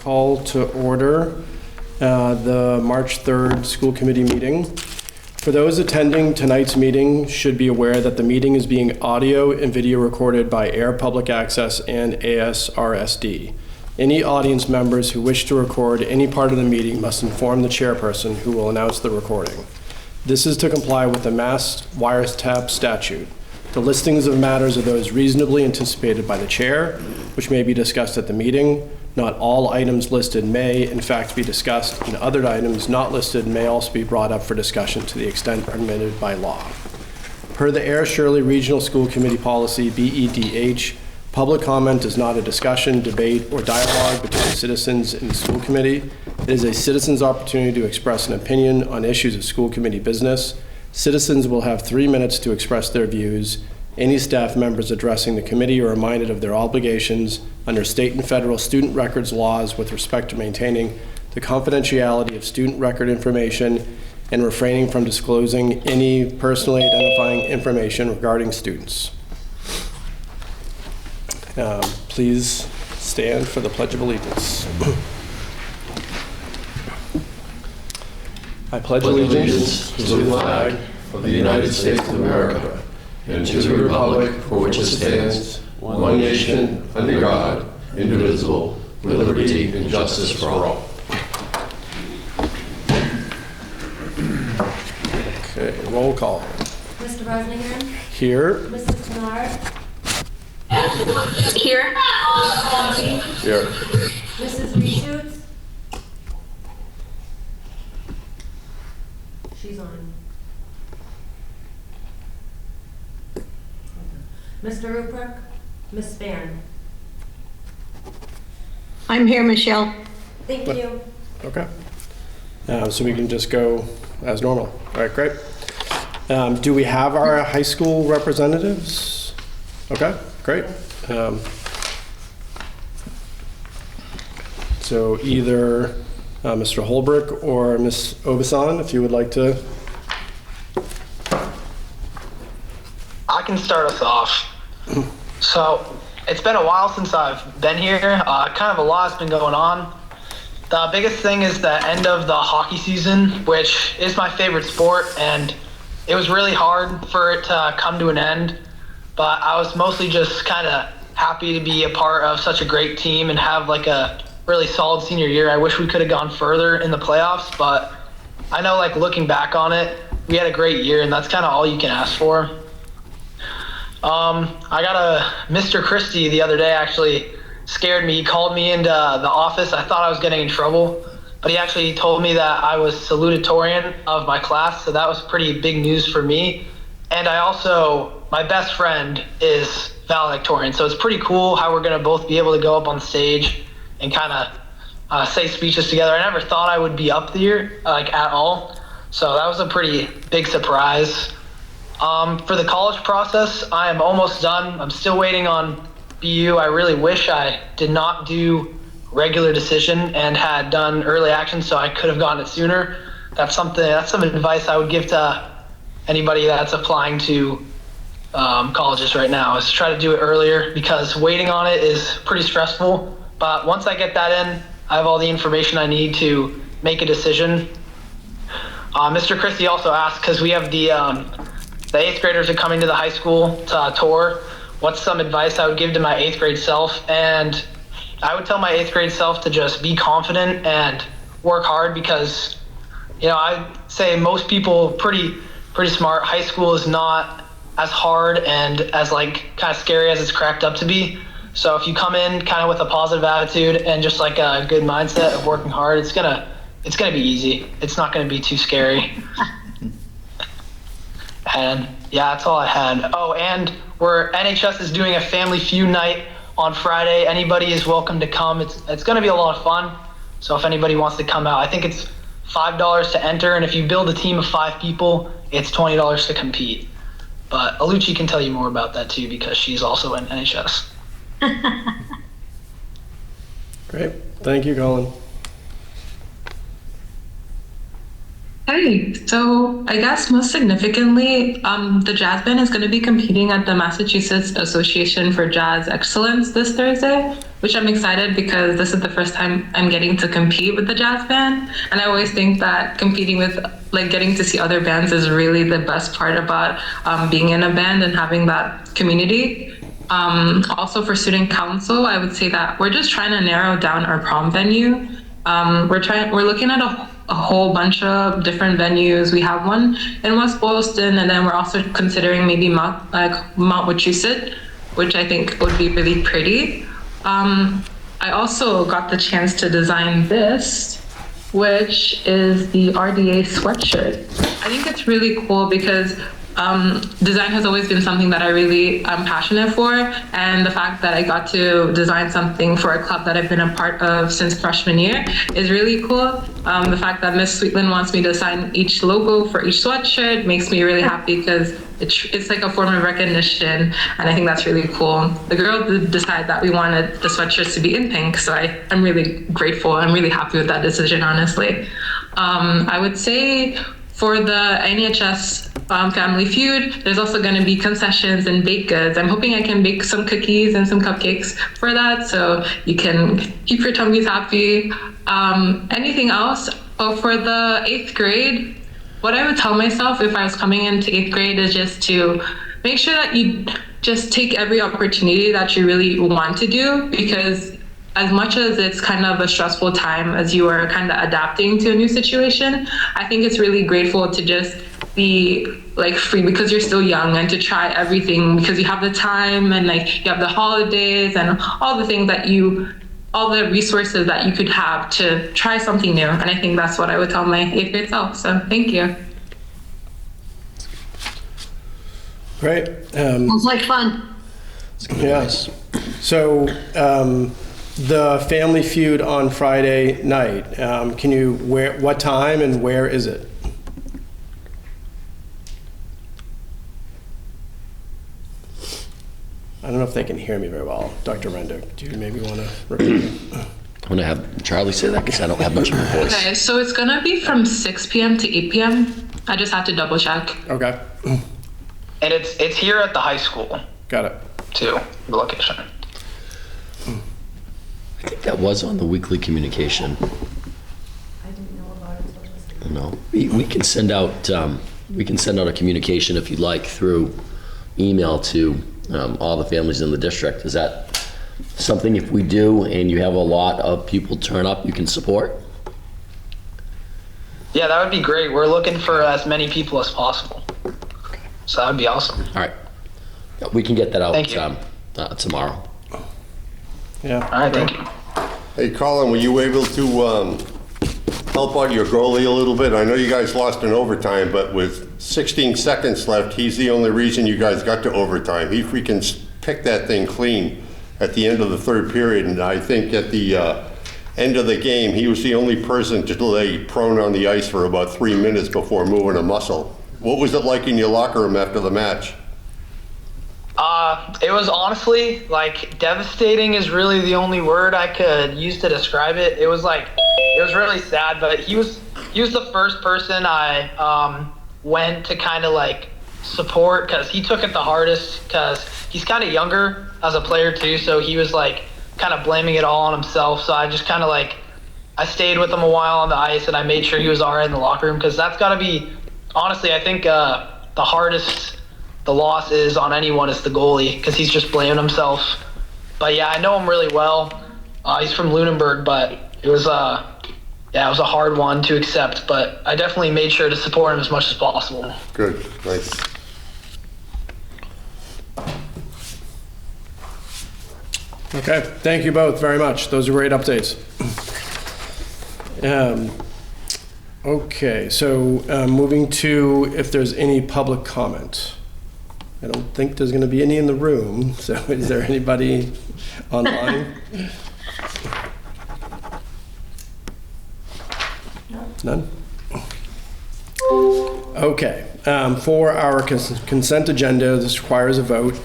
call to order the March 3rd school committee meeting. For those attending tonight's meeting, should be aware that the meeting is being audio and video recorded by Air Public Access and ASRSD. Any audience members who wish to record any part of the meeting must inform the chairperson, who will announce the recording. This is to comply with the Mass Wiretap statute. The listings of matters are those reasonably anticipated by the chair, which may be discussed at the meeting. Not all items listed may, in fact, be discussed, and other items not listed may also be brought up for discussion to the extent permitted by law. Per the Air Shirley Regional School Committee Policy, BEDH, public comment is not a discussion, debate, or dialogue between citizens and the school committee. It is a citizen's opportunity to express an opinion on issues of school committee business. Citizens will have 3 minutes to express their views. Any staff members addressing the committee are reminded of their obligations under state and federal student records laws with respect to maintaining the confidentiality of student record information and refraining from disclosing any personally identifying information regarding students. Please stand for the Pledge of Allegiance. I pledge allegiance to the flag of the United States of America and to the republic for which it stands, one nation, under God, indivisible, with liberty and justice for all. Okay, roll call. Mr. Roslingham? Here. Mrs. Kennard? Here. Here. Mrs. Reshoots? She's on. Mr. Ruprecht? Ms. Spann? I'm here, Michelle. Thank you. Okay. So we can just go as normal. All right, great. Do we have our high school representatives? Okay, great. So either Mr. Holbrook or Ms. Obasan, if you would like to. I can start us off. So it's been a while since I've been here. Kind of a lot has been going on. The biggest thing is the end of the hockey season, which is my favorite sport, and it was really hard for it to come to an end. But I was mostly just kind of happy to be a part of such a great team and have like a really solid senior year. I wish we could have gone further in the playoffs, but I know like looking back on it, we had a great year, and that's kind of all you can ask for. I got a Mr. Christie the other day actually scared me. He called me into the office. I thought I was getting in trouble, but he actually told me that I was salutatorian of my class, so that was pretty big news for me. And I also, my best friend is valedictorian, so it's pretty cool how we're going to both be able to go up on stage and kind of say speeches together. I never thought I would be up there like at all, so that was a pretty big surprise. For the college process, I am almost done. I'm still waiting on BU. I really wish I did not do regular decision and had done early action, so I could have gotten it sooner. That's some advice I would give to anybody that's applying to colleges right now, is try to do it earlier, because waiting on it is pretty stressful. But once I get that in, I have all the information I need to make a decision. Mr. Christie also asked, because we have the 8th graders are coming to the high school to tour, what's some advice I would give to my 8th grade self? And I would tell my 8th grade self to just be confident and work hard, because, you know, I'd say most people pretty smart. High school is not as hard and as like kind of scary as it's cracked up to be. So if you come in kind of with a positive attitude and just like a good mindset of working hard, it's gonna be easy. It's not gonna be too scary. And yeah, that's all I had. Oh, and NHS is doing a Family Feud night on Friday. Anybody is welcome to come. It's going to be a lot of fun. So if anybody wants to come out, I think it's $5 to enter, and if you build a team of 5 people, it's $20 to compete. But Alucci can tell you more about that too, because she's also in NHS. Great. Thank you, Colin. Hey, so I guess most significantly, the jazz band is going to be competing at the Massachusetts Association for Jazz Excellence this Thursday, which I'm excited because this is the first time I'm getting to compete with the jazz band. And I always think that competing with, like, getting to see other bands is really the best part about being in a band and having that community. Also for student council, I would say that we're just trying to narrow down our prom venue. We're looking at a whole bunch of different venues. We have one in West Boylston, and then we're also considering maybe Mount Wachusett, which I think would be really pretty. I also got the chance to design this, which is the RDA sweatshirt. I think it's really cool because design has always been something that I really am passionate for, and the fact that I got to design something for a club that I've been a part of since freshman year is really cool. The fact that Miss Sweetland wants me to sign each logo for each sweatshirt makes me really happy because it's like a form of recognition, and I think that's really cool. The girl did decide that we wanted the sweatshirts to be in pink, so I'm really grateful. I'm really happy with that decision, honestly. I would say for the NHS Family Feud, there's also going to be concessions and baked goods. I'm hoping I can bake some cookies and some cupcakes for that, so you can keep your tummies happy. Anything else? Oh, for the 8th grade, what I would tell myself if I was coming into 8th grade is just to make sure that you just take every opportunity that you really want to do, because as much as it's kind of a stressful time as you are kind of adapting to a new situation, I think it's really grateful to just be like free because you're still young, and to try everything because you have the time, and like you have the holidays and all the things that all the resources that you could have to try something new. And I think that's what I would tell my 8th grade self. So thank you. Great. Sounds like fun. Yes. So the Family Feud on Friday night, what time and where is it? I don't know if they can hear me very well. Dr. Rendick, do you maybe want to repeat it? I'm going to have Charlie say that because I don't have much of a voice. Okay, so it's going to be from 6 p.m. to 8 p.m. I just have to double check. Okay. And it's here at the high school, Got it. too, the location. I think that was on the weekly communication. I didn't know about it. No, we can send out a communication if you'd like through email to all the families in the district. Is that something, if we do and you have a lot of people turn up, you can support? Yeah, that would be great. We're looking for as many people as possible. So that would be awesome. All right. Yeah, we can get that out Thank you. Tomorrow. Yeah. All right, thank you. Hey, Colin, were you able to help out your goalie a little bit? I know you guys lost in overtime, but with 16 seconds left, he's the only reason you guys got to overtime. He freaking picked that thing clean at the end of the 3rd period, and I think at the end of the game, he was the only person to lay prone on the ice for about 3 minutes before moving a muscle. What was it like in your locker room after the match? It was honestly, like, devastating is really the only word I could use to describe it. It was really sad, but he was the first person I went to kind of like support, because he took it the hardest, because he's kind of younger as a player too, so he was like kind of blaming it all on himself. So I just kind of like, I stayed with him a while on the ice, and I made sure he was all right in the locker room, because that's got to be, honestly, I think the hardest the loss is on anyone is the goalie, because he's just blaming himself. But yeah, I know him really well. He's from Lunenburg, but it was a hard one to accept, but I definitely made sure to support him as much as possible. Good, nice. Okay, thank you both very much. Those are great updates. Okay, so moving to if there's any public comment. I don't think there's going to be any in the room, so is there anybody online? None? Okay, for our consent agenda, this requires a vote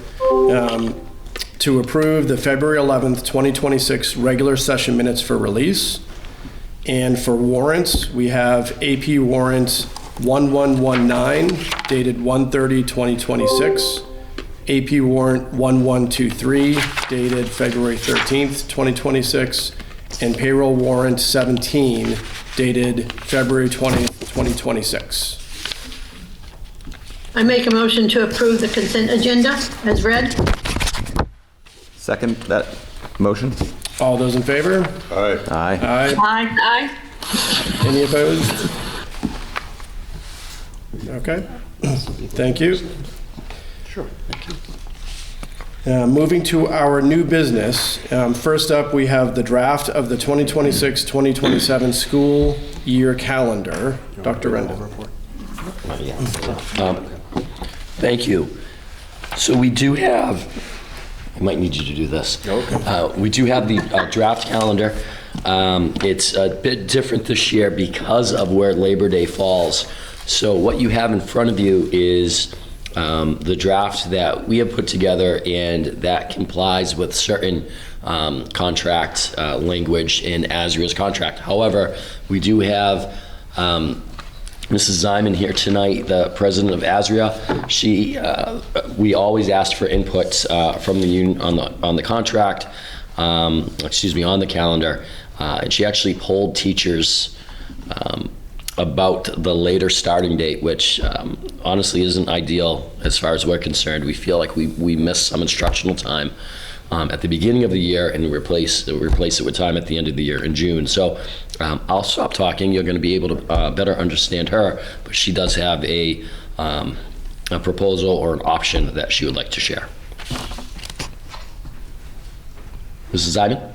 to approve the February 11th, 2026 regular session minutes for release. And for warrants, we have AP warrant 1119 dated 1/30/2026, AP warrant 1123 dated February 13th, 2026, and payroll warrant 17 dated February 20th, 2026. I make a motion to approve the consent agenda as read. Second that motion? All those in favor? All right. Aye. Aye. Aye. Any opposed? Okay. Thank you. Sure, thank you. Moving to our new business. First up, we have the draft of the 2026-2027 school year calendar. Dr. Rendon. Thank you. So we do have, I might need you to do this. Okay. We do have the draft calendar. It's a bit different this year because of where Labor Day falls. So what you have in front of you is the draft that we have put together, and that complies with certain contract language in ASRSD's contract. However, we do have Mrs. Zyman here tonight, the president of ASRSD. She, we always asked for input from the union on the contract, on the calendar, and she actually polled teachers about the later starting date, which honestly isn't ideal as far as we're concerned. We feel like we miss some instructional time at the beginning of the year and replace it with time at the end of the year in June. So I'll stop talking. You're going to be able to better understand her, but she does have a proposal or an option that she would like to share. Mrs. Zyman?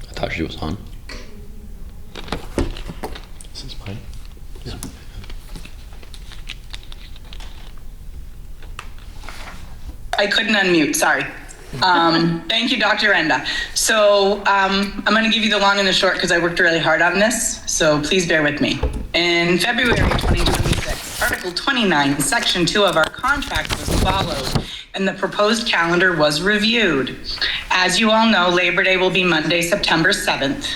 I thought she was on. This is mine. Yeah. I couldn't unmute, sorry. Thank you, Dr. Enda. So I'm going to give you the long and the short because I worked really hard on this, so please bear with me. In February 2026, Article 29, Section 2 of our contract was followed, and the proposed calendar was reviewed. As you all know, Labor Day will be Monday, September 7th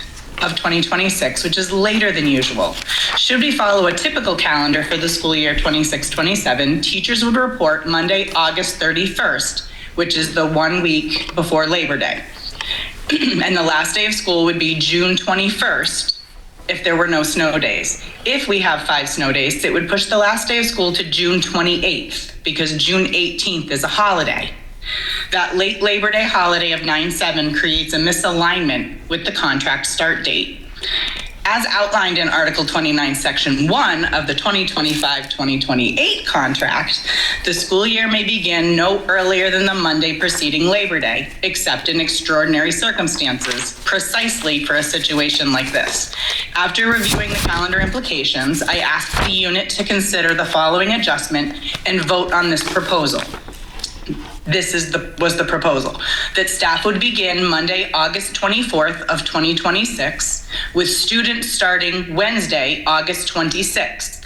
of 2026, which is later than usual. Should we follow a typical calendar for the school year 26-27, teachers would report Monday, August 31st, which is the 1 week before Labor Day. And the last day of school would be June 21st if there were no snow days. If we have 5 snow days, it would push the last day of school to June 28th because June 18th is a holiday. That late Labor Day holiday of 9/7 creates a misalignment with the contract start date. As outlined in Article 29, Section 1 of the 2025-2028 contract, the school year may begin no earlier than the Monday preceding Labor Day, except in extraordinary circumstances, precisely for a situation like this. After reviewing the calendar implications, I asked the unit to consider the following adjustment and vote on this proposal. This was the proposal, that staff would begin Monday, August 24th of 2026, with students starting Wednesday, August 26th.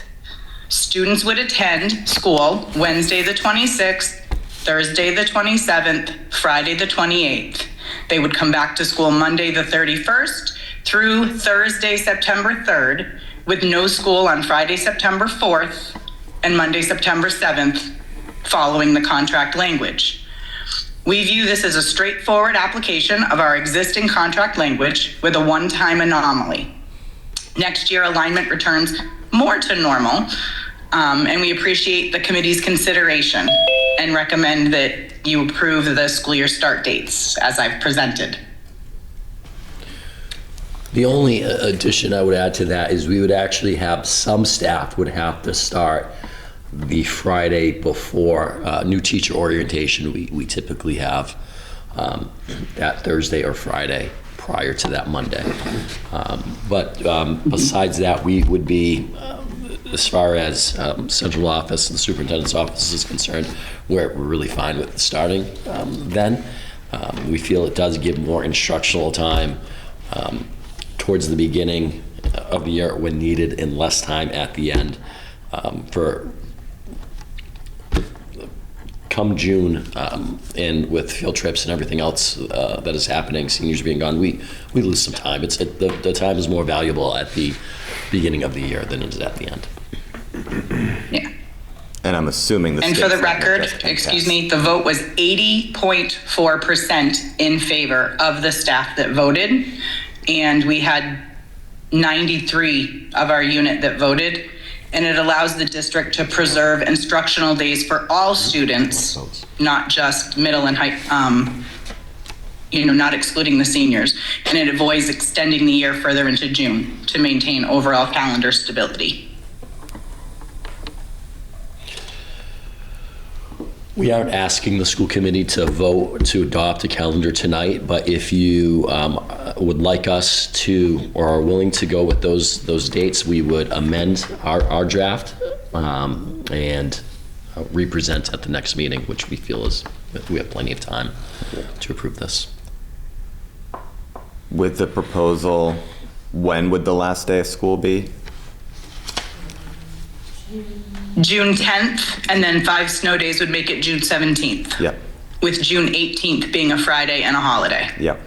Students would attend school Wednesday the 26th, Thursday the 27th, Friday the 28th. They would come back to school Monday the 31st through Thursday, September 3rd, with no school on Friday, September 4th, and Monday, September 7th, following the contract language. We view this as a straightforward application of our existing contract language with a one-time anomaly. Next year, alignment returns more to normal, and we appreciate the committee's consideration and recommend that you approve the school year start dates as I've presented. The only addition I would add to that is we would actually have some staff would have to start the Friday before new teacher orientation. We typically have that Thursday or Friday prior to that Monday. But besides that, we would be, as far as central office and the superintendent's office is concerned, we're really fine with starting then. We feel it does give more instructional time towards the beginning of the year when needed and less time at the end for come June, and with field trips and everything else that is happening, seniors being gone, we lose some time. The time is more valuable at the beginning of the year than it is at the end. Yeah. And I'm assuming the And for state's the not gonna record, just excuse pass. me, the vote was 80.4% in favor of the staff that voted. And we had 93 of our unit that voted. And it allows the district to preserve instructional days for all students, not just middle and high, not excluding the seniors. And it avoids extending the year further into June to maintain overall calendar stability. We aren't asking the school committee to vote to adopt a calendar tonight, but if you would like us to, or are willing to go with those dates, we would amend our draft and represent at the next meeting, which we feel is, we have plenty of time to approve this. With the proposal, when would the last day of school be? June 10th, and then 5 snow days would make it June 17th. Yep, With June 18th being a Friday and a holiday. yep.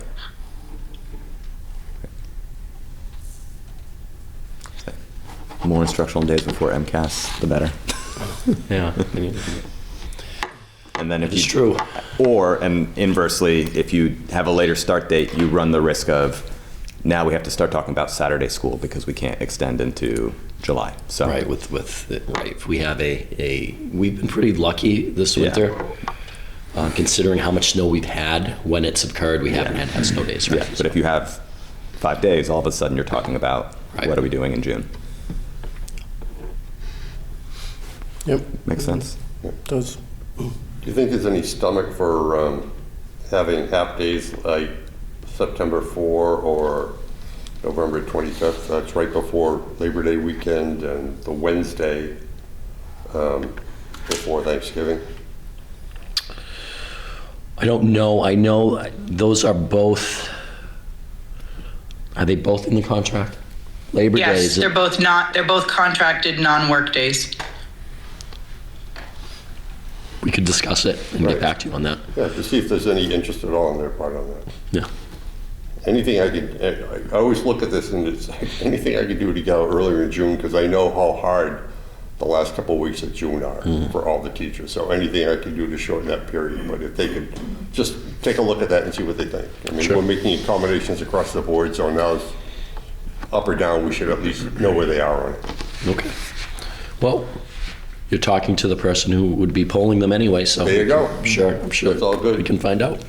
More instructional days before MCAS, the better. Yeah. And then if It's you true. and inversely, if you have a later start date, you run the risk of now we have to start talking about Saturday school because we can't extend into July. So Right, right, if we have we've been pretty lucky this Yeah. winter, considering how much snow we've had. When it's occurred, we haven't had snow days, right? yeah, but if you have 5 days, all of a sudden you're talking about Right. what are we doing in June? Yep, Makes sense. does. Do you think there's any stomach for having half-days like September 4 or November 25th? That's right before Labor Day weekend and the Wednesday before Thanksgiving. I don't know. I know those are both, are they both in the contract? Labor Yes, Days. they're both contracted non-work days. We could discuss it and Right. get back to you on that. Yeah, to see if there's any interest at all on their part on that. Yeah. Anything I could, I always look at this and it's like anything I could do to get out earlier in June because I know how hard the last couple of weeks of June are for all the teachers. So anything I could do to shorten that period, but if they could just take a look at that and see what they think. I mean, we're making accommodations across the board, so now it's up or down, we should at least know where they are on it. Okay. Well, you're talking to the person who would be polling them anyway, so. There you go. I'm sure. That's all good. We can find out.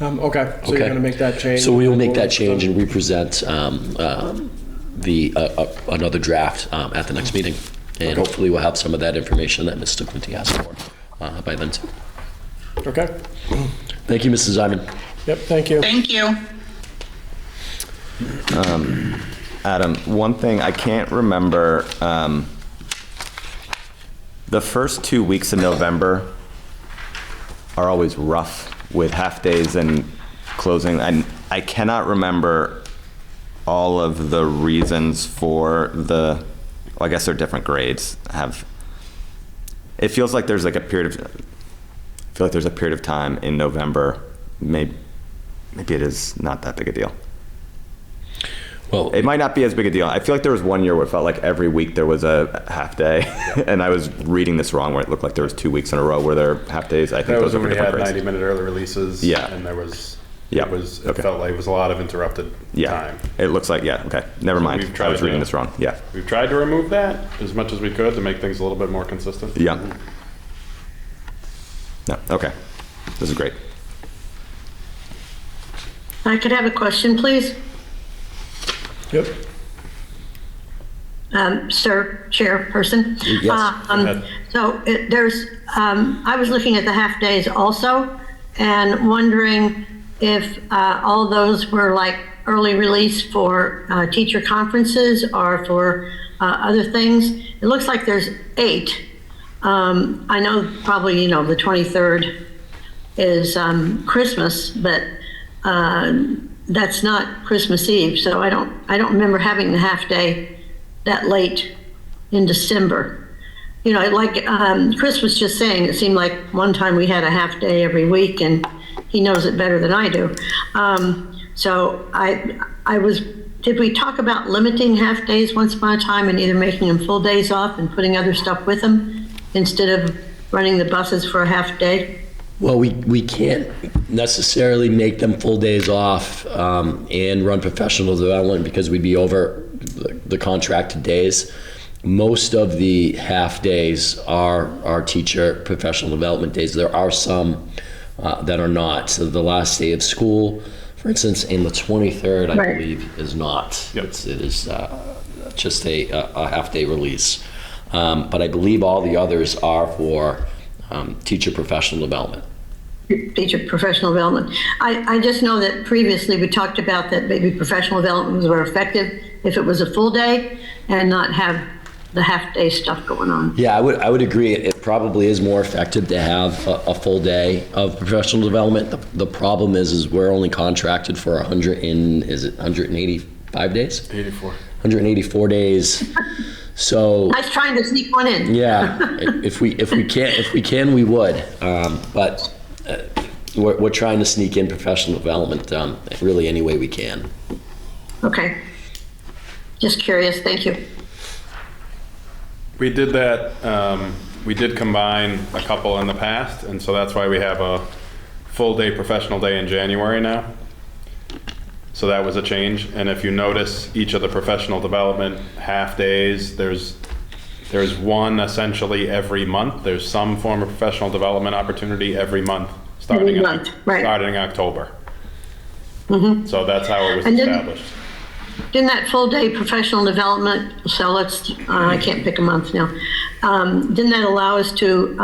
Okay, so you're Okay. gonna make that change? So we will make that change and represent another draft at the next meeting. And hopefully we'll have some of that information that Mr. Quinty asked for by then too. Okay, Thank you, Mrs. Ziman. yep, thank you. Thank you. Adam, one thing I can't remember, the first 2 weeks of November are always rough with half-days and closing. I cannot remember all of the reasons for well, I guess they're different grades. It feels like there's like a period of, I feel like there's a period of time in November, maybe it is not that big a deal. Well, It might not be as big a deal. I feel like there was one year where it felt like every week there was a half day, and I was reading this wrong, where it looked like there was 2 weeks in a row where there were half days. I think That was those are when for we had different grades. 90-minute early releases. Yeah. And there was, Yeah, it okay. felt like it was a lot of interrupted Yeah, time. it looks like, yeah, okay, never So mind. we've I tried was reading to- this wrong, yeah. We've tried to remove that as much as we could to make things a little bit more consistent. Yeah. No, okay, this is great. I could have a question, please? Yep, Sir Chairperson? Yes, go ahead. So I was looking at the half-days also and wondering if all those were like early release for teacher conferences or for other things. It looks like there's 8. I know probably, the 23rd is Christmas, but that's not Christmas Eve, so I don't remember having the half-day that late in December. Like Chris was just saying, it seemed like one time we had a half day every week, and he knows it better than I do. So I was did we talk about limiting half-days once upon a time and either making them full days off and putting other stuff with them instead of running the buses for a half day? Well, we can't necessarily make them full days off and run professional development because we'd be over the contracted days. Most of the half days are our teacher professional development days. There are some that are not. So the last day of school, for instance, in the 23rd, I Right. believe, is not. Yep. It is just a half-day release. But I believe all the others are for teacher professional development. Teacher professional development. I just know that previously we talked about that maybe professional development was more effective if it was a full day and not have the half-day stuff going on. Yeah, I would agree. It probably is more effective to have a full day of professional development. The problem is we're only contracted for 185 days? 84. 184 days. So I was trying to sneak one in. yeah, if we can, we would. But we're trying to sneak in professional development really any way we can. Okay. Just curious. Thank you. We did that, we did combine a couple in the past, and so that's why we have a full day professional day in January now. So that was a change, and if you notice each of the professional development half days, there's one essentially every month. There's some form of professional development opportunity every month, starting Every month, right. starting in October. Mm-hmm. So that's how it was And established. Didn't that full day professional development, so let's, I can't pick a month now. Didn't that allow us to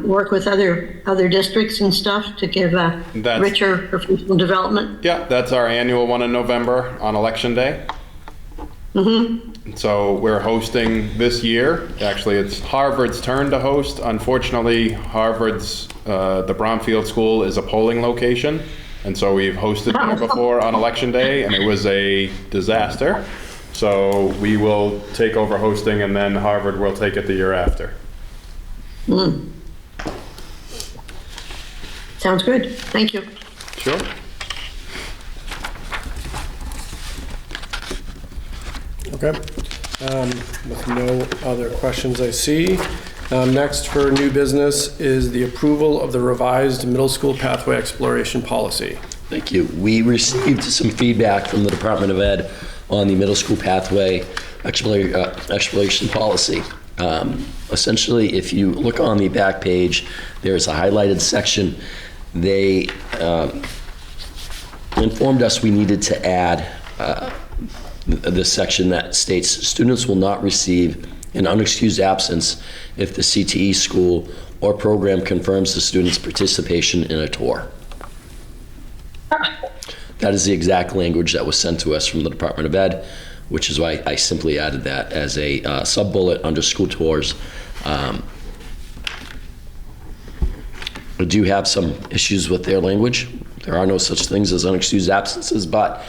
work with other districts and stuff to give a That's- richer professional development? Yeah, that's our annual one in November on Election Day. Mm-hmm. So we're hosting this year. Actually, it's Harvard's turn to host. Unfortunately, Harvard's, the Bromfield School is a polling location. And so we've hosted there before on Election Day, and it was a disaster. So we will take over hosting, and then Harvard will take it the year after. Sounds good. Thank you. Sure. Okay. With no other questions I see. Next for new business is the approval of the revised middle school pathway exploration policy. Thank you. We received some feedback from the Department of Ed on the middle school pathway exploration policy. Essentially, if you look on the back page, there's a highlighted section. They informed us we needed to add the section that states students will not receive an unexcused absence if the CTE school or program confirms the student's participation in a tour. That is the exact language that was sent to us from the Department of Ed, which is why I simply added that as a sub-bullet under school tours. I do have some issues with their language. There are no such things as unexcused absences, but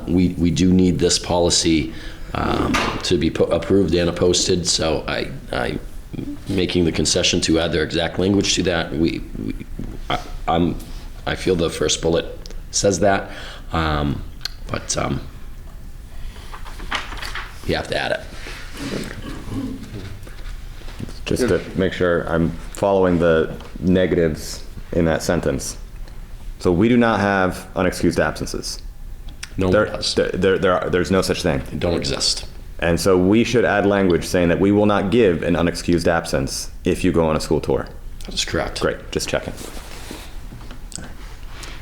we do need this policy to be approved and posted. So I'm making the concession to add their exact language to that. I feel the first bullet says that, but you have to add it. Just to make sure I'm following the negatives in that sentence. So we do not have unexcused absences. No one does. There's no such thing. They don't exist. And so we should add language saying that we will not give an unexcused absence if you go on a school tour. That is correct. Great, just checking.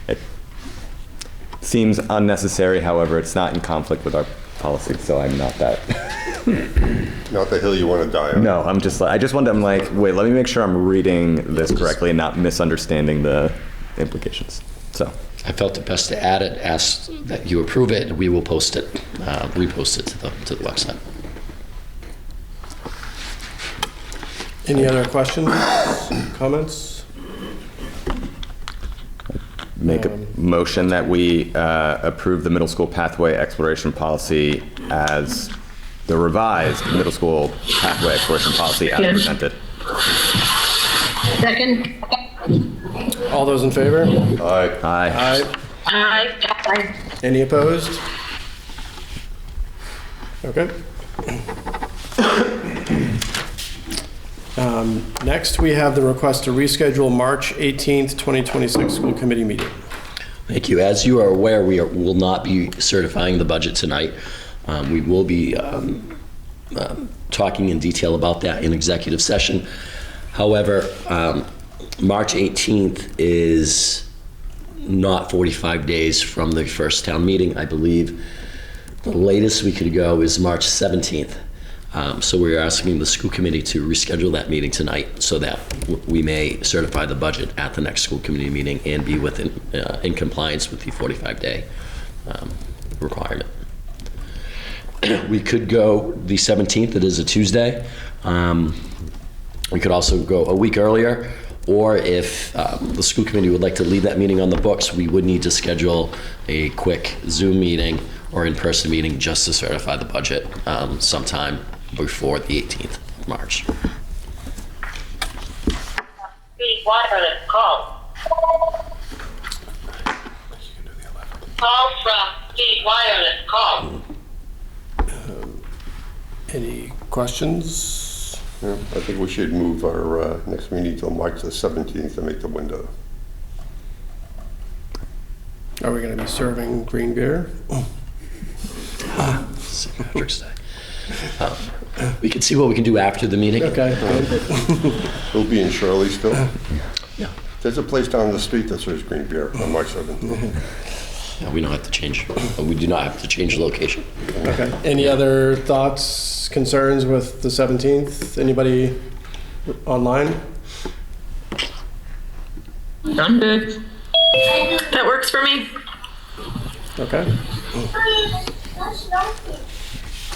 It seems unnecessary, however, it's not in conflict with our policy, so I'm not that. Not the hill you want to die on. No, I'm like, wait, let me make sure I'm reading this correctly and not misunderstanding the implications. So. I felt it best to add it, ask that you approve it, and we will post it, repost it to the website. Any other questions, comments? Make a motion that we approve the middle school pathway exploration policy as the revised middle school pathway exploration policy as presented. Second? All those in favor? Aye. Aye. Aye. Aye. Any opposed? Okay. Next, we have the request to reschedule March 18th, 2026 school committee meeting. Thank you. As you are aware, we will not be certifying the budget tonight. We will be talking in detail about that in executive session. However, March 18th is not 45 days from the first town meeting. I believe the latest we could go is March 17th. So we're asking the school committee to reschedule that meeting tonight so that we may certify the budget at the next school committee meeting and be within, in compliance with the 45-day requirement. We could go the 17th, it is a Tuesday. We could also go a week earlier, or if the school committee would like to leave that meeting on the books, we would need to schedule a quick Zoom meeting or in-person meeting just to certify the budget sometime before the 18th of March. The wireless call. Call from the wireless call. Any questions? Yeah, I think we should move our next meeting till March the 17th to make the window. Are we going to be serving green beer? St. Patrick's Day. We can see what we can do after the meeting. Okay. We'll be in Shirley still. Yeah. There's a place down the street that serves green beer on March 17th. Yeah, we don't have to change. We do not have to change the location. Okay. Any other thoughts, concerns with the 17th? Anybody online? I'm good. That works for me. Okay.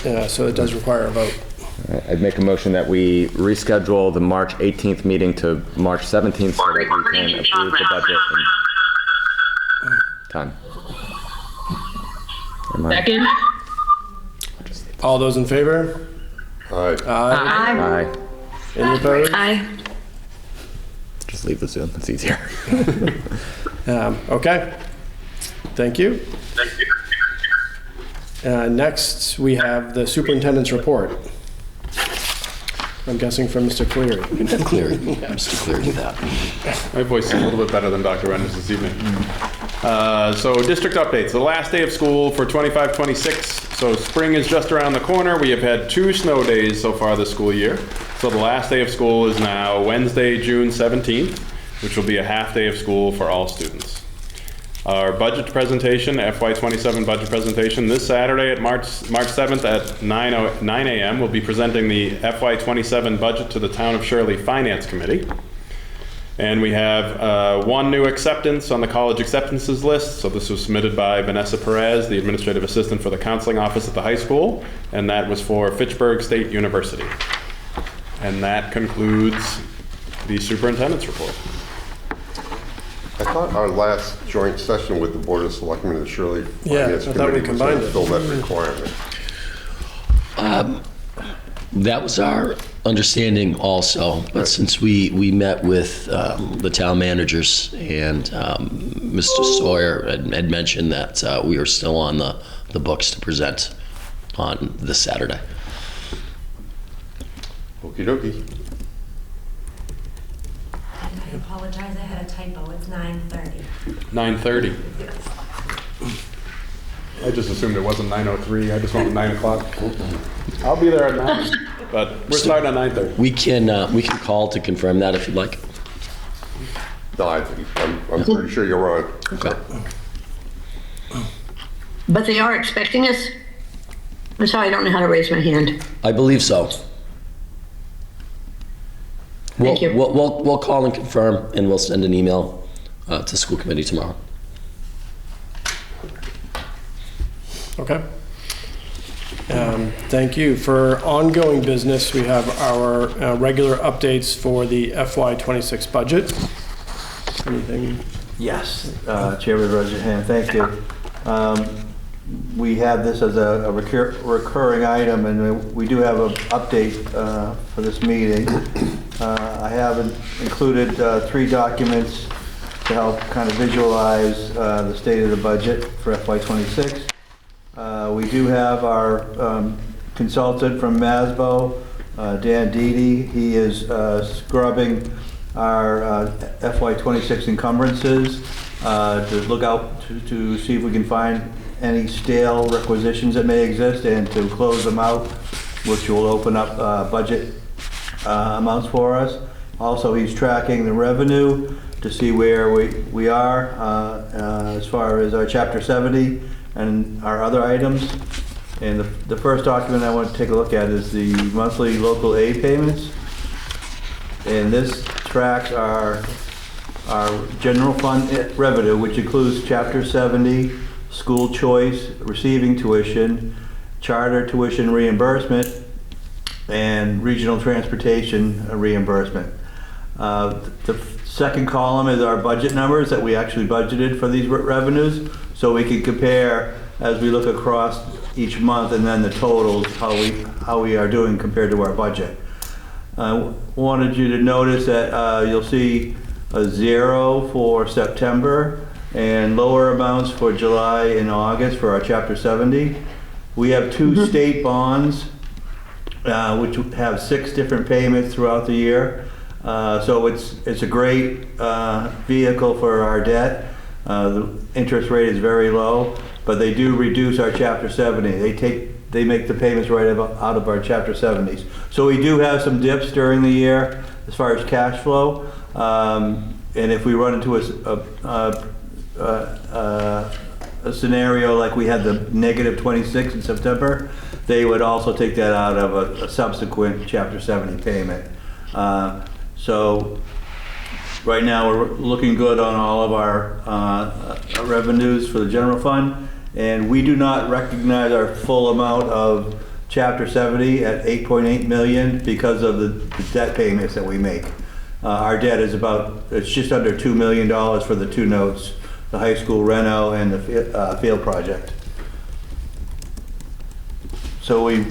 Yeah, so it does require a vote. I'd make a motion that we reschedule the March 18th meeting to March 17th so that we can approve the budget in time. Second. All those in favor? Aye. Aye. Aye. Any opposed? Aye. Just leave the Zoom, it's easier. Okay. Thank you. Next, we have the superintendent's report. I'm guessing from Mr. Cleary. Cleary. Yeah, Mr. Cleary did that. My voice is a little bit better than Dr. Render's this evening. So district updates. The last day of school for 25-26. So spring is just around the corner. We have had 2 snow days so far this school year. So the last day of school is now Wednesday, June 17th, which will be a half day of school for all students. Our budget presentation, FY27 budget presentation, this Saturday at March 7th at 9 a.m. We'll be presenting the FY27 budget to the Town of Shirley Finance Committee. And we have 1 new acceptance on the college acceptances list. So this was submitted by Vanessa Perez, the administrative assistant for the counseling office at the high school, and that was for Fitchburg State University. And that concludes the superintendent's report. I thought our last joint session with the Board of Selectmen and the Shirley Finance I thought we Committee was combined to it. fill that requirement. That was our understanding also, but since we met with the town managers and Mr. Sawyer had mentioned that we are still on the books to present on this Saturday. Okie dokie. I apologize, I had a typo, it's 9:30. 9:30. I just assumed it wasn't 9:03. I just went with 9 o'clock. I'll be there at 9, but we're starting at 9:30. We can call to confirm that if you'd like. No, I'm pretty sure you're on. Okay. But they are expecting us? I'm sorry, I don't know how to raise my hand. I believe so. Thank you. We'll call and confirm, and we'll send an email to school committee tomorrow. Okay. Thank you. For ongoing business, we have our regular updates for the FY26 budget. Anything? Yes, Chairman Rosenhan, thank you. We have this as a recurring item, and we do have an update for this meeting. I have included 3 documents to help kind of visualize the state of the budget for FY26. We do have our consultant from Masbo, Dan Deedy. He is scrubbing our FY26 encumbrances to look out to see if we can find any stale requisitions that may exist and to close them out, which will open up budget amounts for us. Also, he's tracking the revenue to see where we are as far as our Chapter 70 and our other items. And the first document I want to take a look at is the monthly local aid payments. And this tracks our general fund revenue, which includes Chapter 70, school choice, receiving tuition, charter tuition reimbursement, and regional transportation reimbursement. The second column is our budget numbers that we actually budgeted for these revenues, so we can compare as we look across each month, and then the totals, how we are doing compared to our budget. I wanted you to notice that you'll see a 0 for September and lower amounts for July and August for our Chapter 70. We have 2 state bonds, which have 6 different payments throughout the year. So it's a great vehicle for our debt. The interest rate is very low, but they do reduce our Chapter 70. They make the payments right out of our Chapter 70s. So we do have some dips during the year as far as cash flow. And if we run into a scenario like we had the negative 26 in September, they would also take that out of a subsequent Chapter 70 payment. So right now we're looking good on all of our revenues for the general fund, and we do not recognize our full amount of Chapter 70 at 8.8 million because of the debt payments that we make. Our debt is it's just under $2 million for the 2 notes, the high school reno and the field project. So we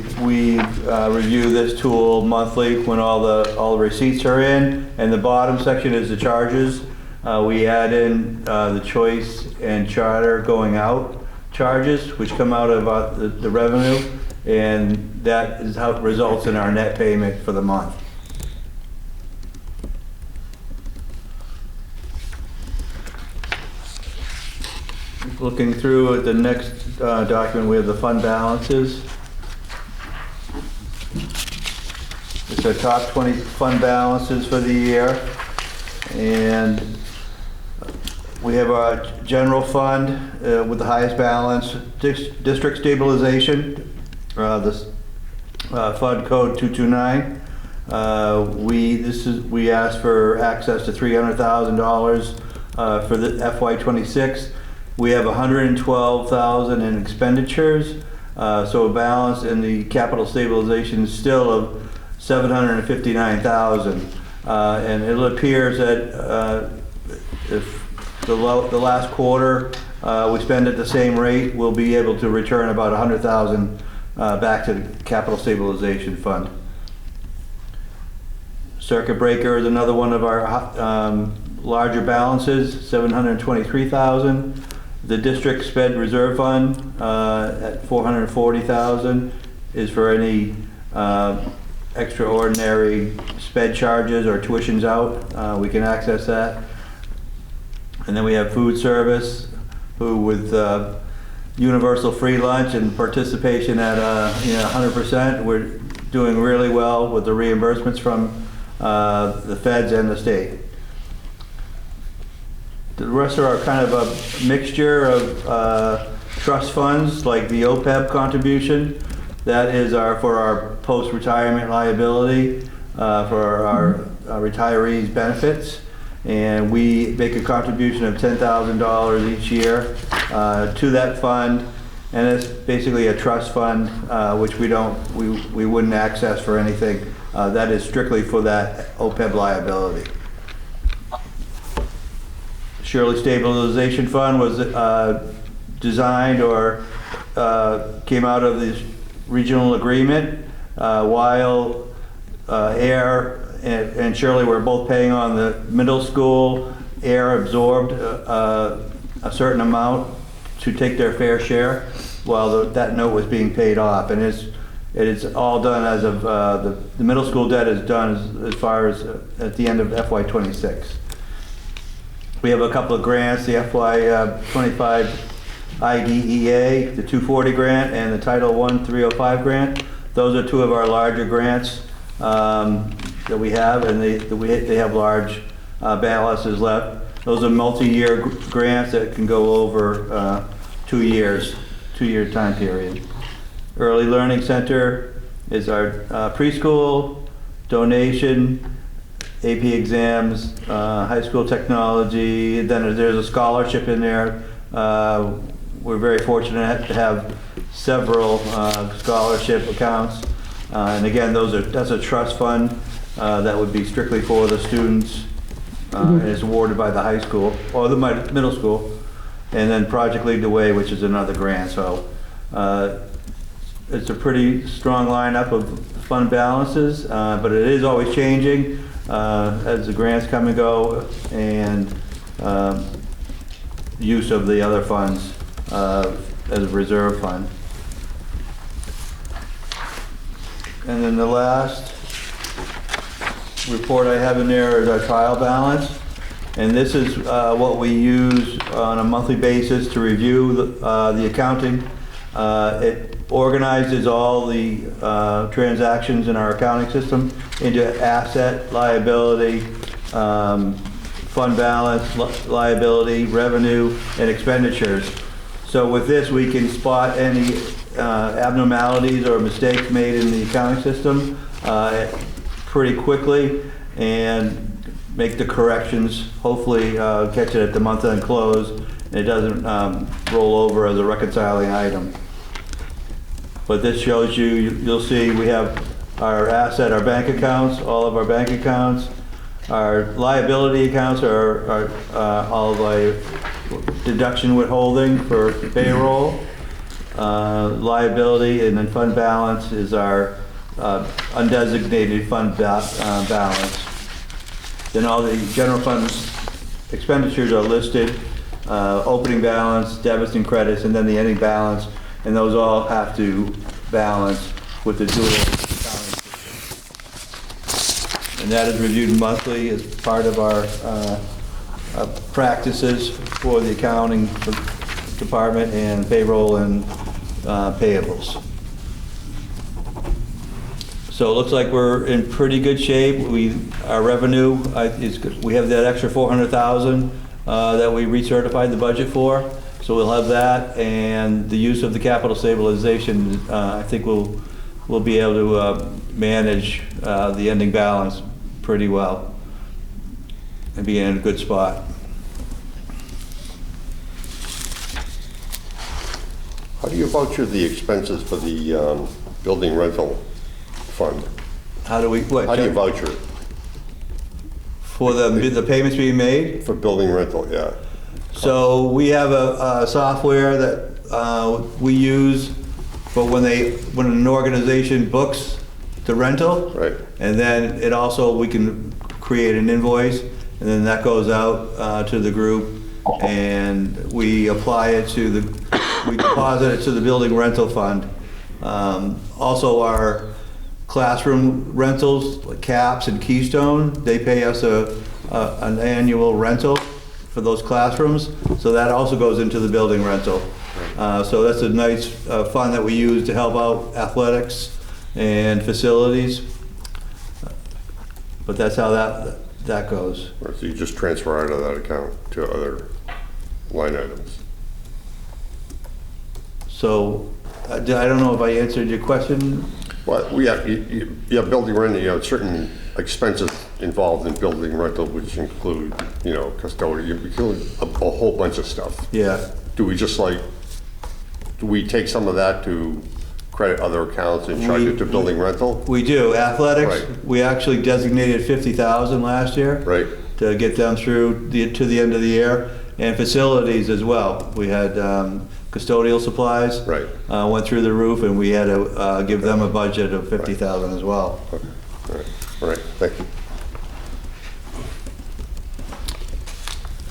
review this tool monthly when all the receipts are in, and the bottom section is the charges. We add in the choice and charter going out charges, which come out of the revenue, and that is how it results in our net payment for the month. Looking through at the next document, we have the fund balances. It's our top 20 fund balances for the year, and we have our general fund with the highest balance, district stabilization, this fund code 229. We asked for access to $300,000 for the FY26. We have $112,000 in expenditures, so a balance in the capital stabilization is still of $759,000, and it appears that if the last quarter we spend at the same rate, we'll be able to return about $100,000 back to the capital stabilization fund. Circuit breaker is another one of our larger balances, $723,000. The district sped reserve fund at $440,000 is for any extraordinary sped charges or tuitions out. We can access that. And then we have food service, who with universal free lunch and participation at 100%, we're doing really well with the reimbursements from the feds and the state. The rest are kind of a mixture of trust funds, like the OPEB contribution. That is for our post-retirement liability for our retirees' benefits. And we make a contribution of $10,000 each year to that fund. And it's basically a trust fund, which we wouldn't access for anything. That is strictly for that OPEB liability. Shirley Stabilization Fund was designed or came out of this regional agreement while Air and Shirley were both paying on the middle school. Air absorbed a certain amount to take their fair share while that note was being paid off. And It is all done as of, the middle school debt is done as far as at the end of FY '26. We have a couple of grants, the FY '25 IDEA, the 240 grant, and the Title I 305 grant. Those are two of our larger grants that we have, and they have large balances left. Those are multi-year grants that can go over 2 years, 2-year time period. Early Learning Center is our preschool, donation, AP exams, high school technology, then there's a scholarship in there. We're very fortunate to have several scholarship accounts. And again, that's a trust fund that would be strictly for the students, and it's awarded by the high school or the middle school. And then Project Lead the Way, which is another grant. So it's a pretty strong lineup of fund balances, but it is always changing as the grants come and go, and use of the other funds as a reserve fund. And then the last report I have in there is our trial balance. And this is what we use on a monthly basis to review the accounting. It organizes all the transactions in our accounting system into asset, liability, fund balance, liability, revenue, and expenditures. So with this, we can spot any abnormalities or mistakes made in the accounting system pretty quickly and make the corrections, hopefully catch it at the month-end close, and it doesn't roll over as a reconciling item. But this shows you'll see we have our asset, our bank accounts, all of our bank accounts. Our liability accounts are all of our deduction withholding for payroll. Liability and then fund balance is our undesignated fund balance. Then all the general fund expenditures are listed, opening balance, debits and credits, and then the ending balance, and those all have to balance with the dual accounting system. And that is reviewed monthly as part of our practices for the accounting department and payroll and payables. So it looks like we're in pretty good shape. Our revenue we have that extra $400,000 that we recertified the budget for. So we'll have that, and the use of the capital stabilization. I think we'll be able to manage the ending balance pretty well and be in a good spot. How do you voucher the expenses for the building rental fund? How do you voucher it? For the payments being made? For building rental, yeah. So we have a software that we use for when an organization books the rental. Right. And then we can create an invoice, and then that goes out to the group, and we apply it we deposit it to the building rental fund. Also our classroom rentals, like CAPS and Keystone, they pay us an annual rental for those classrooms, so that also goes into the building rental. So that's a nice fund that we use to help out athletics and facilities. But that's how that goes. So you just transfer out of that account to other line items. So I don't know if I answered your question. Well, you have building rental, you have certain expenses involved in building rental, which include, custodian, a whole bunch of stuff. Yeah. Do we take some of that to credit other accounts and charge it to building rental? We do. Athletics, right. We actually designated $50,000 last year. Right. To get them through to the end of the year. And facilities as well. We had custodial supplies. Right. Went through the roof, and we had to give them a budget of $50,000 as well. Okay. All right. Thank you.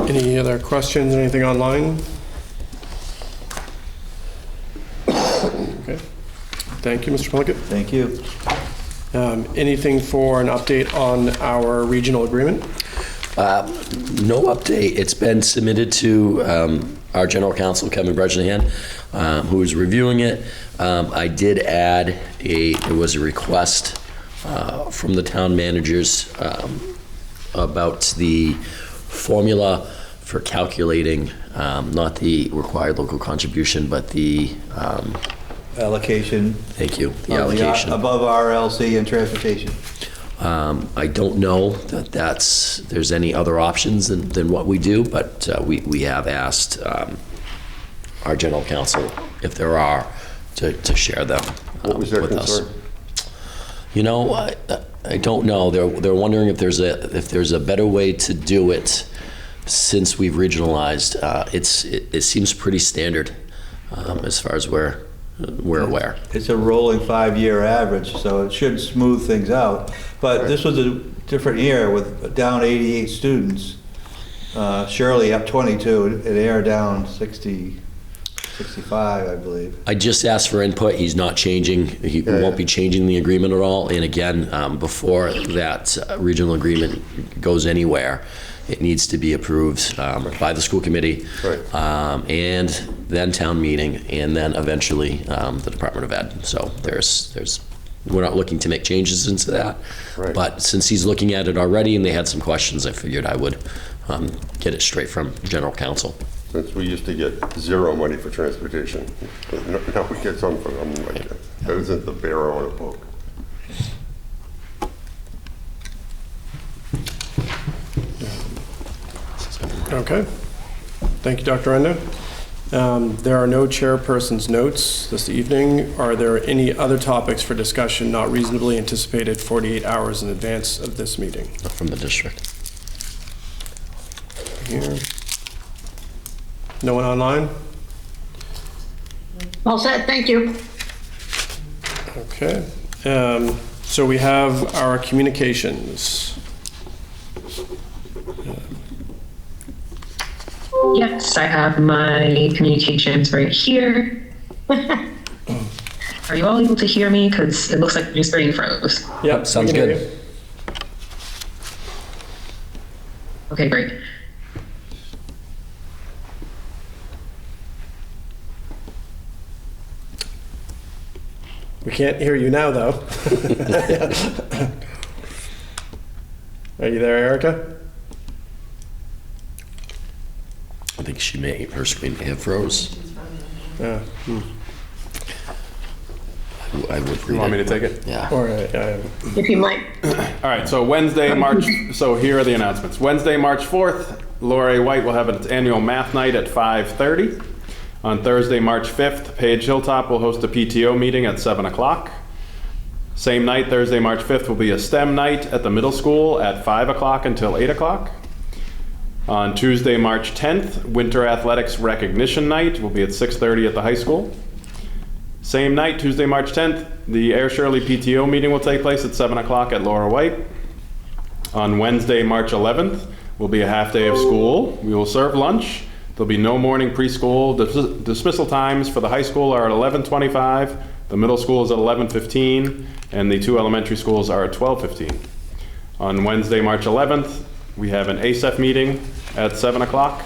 Any other questions, anything online? Okay. Thank you, Mr. Plunkett. Thank you. Anything for an update on our regional agreement? No update. It's been submitted to our general counsel, Kevin Bresnahan, who is reviewing it. I did add there was a request from the town managers about the formula for calculating not the required local contribution, but the Allocation. thank you, the allocation. Above RLC and transportation. I don't know that there's any other options than what we do, but we have asked our general counsel if there are to share them What was their with us. concern? You know, I don't know. They're wondering if there's a better way to do it since we've regionalized. It seems pretty standard as far as we're aware. It's a rolling 5-year average, so it should smooth things out. But this was a different year with down 88 students. Shirley up 22, and Air down 65, I believe. I just asked for input. He's not changing. He won't be changing the agreement at all. And again, before that regional agreement goes anywhere, it needs to be approved by the school committee, and then town meeting, and then eventually the Department of Ed. So we're not looking to make changes into that. Right. But since he's looking at it already and they had some questions, I figured I would get it straight from general counsel. Since we used to get zero money for transportation, now we get some from them, like, that isn't the bearer on a book. Okay. Thank you, Dr. Enda. There are no chairperson's notes this evening. Are there any other topics for discussion not reasonably anticipated 48 hours in advance of this meeting? From the district. Here. No one online? All set, thank you. Okay. So we have our communications. Yes, I have my communications right here. Are you all able to hear me? Because it looks like your screen froze. Yep, sounds we can hear good. you. Okay, great. We can't hear you now, though. Are you there, Erica? I think her screen may have froze. Yeah. I would read You want me it. to take it? Yeah. All right. If you might. All right, so so here are the announcements. Wednesday, March 4th, Laura A. White will have its annual math night at 5:30. On Thursday, March 5th, Page Hilltop will host a PTO meeting at 7 o'clock. Same night, Thursday, March 5th, will be a STEM night at the middle school at 5 o'clock until 8 o'clock. On Tuesday, March 10th, Winter Athletics Recognition Night will be at 6:30 at the high school. Same night, Tuesday, March 10th, the Air Shirley PTO meeting will take place at 7 o'clock at Laura White. On Wednesday, March 11th, will be a half day of school. We will serve lunch. There'll be no morning preschool. Dismissal times for the high school are at 11:25, the middle school is at 11:15, and the 2 elementary schools are at 12:15. On Wednesday, March 11th, we have an ASEF meeting at 7 o'clock,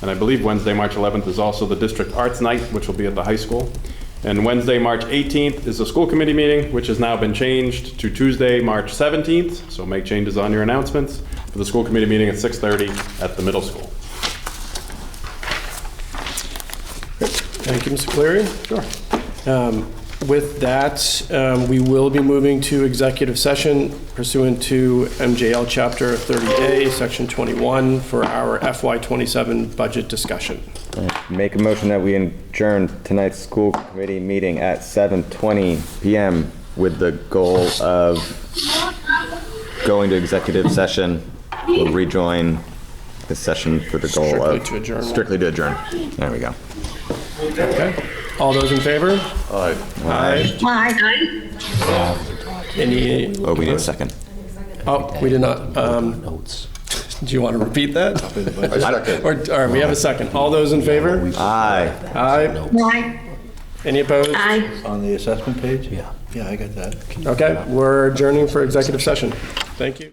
and I believe Wednesday, March 11th is also the District Arts Night, which will be at the high school. And Wednesday, March 18th is a school committee meeting, which has now been changed to Tuesday, March 17th, so make changes on your announcements, for the school committee meeting at 6:30 at the middle school. Thank you, Mr. Cleary. Sure. With that, we will be moving to executive session pursuant to MJL Chapter 30A, Section 21, for our FY27 budget discussion. Make a motion that we adjourn tonight's school committee meeting at 7:20 p.m. with the goal of going to executive session. We'll rejoin the session for the goal Strictly of to adjourn. strictly to adjourn. There we go. Okay. All those in favor? Aye. Aye. Aye. Any? Oh, we need a second. Oh, we did not. Notes. Do you want to repeat that? I second. Or we have a second. All those in favor? Aye. Aye. Aye. Any opposed? Aye. On the assessment page? Yeah. Yeah, I got that. Okay, we're adjourning for executive session. Thank you.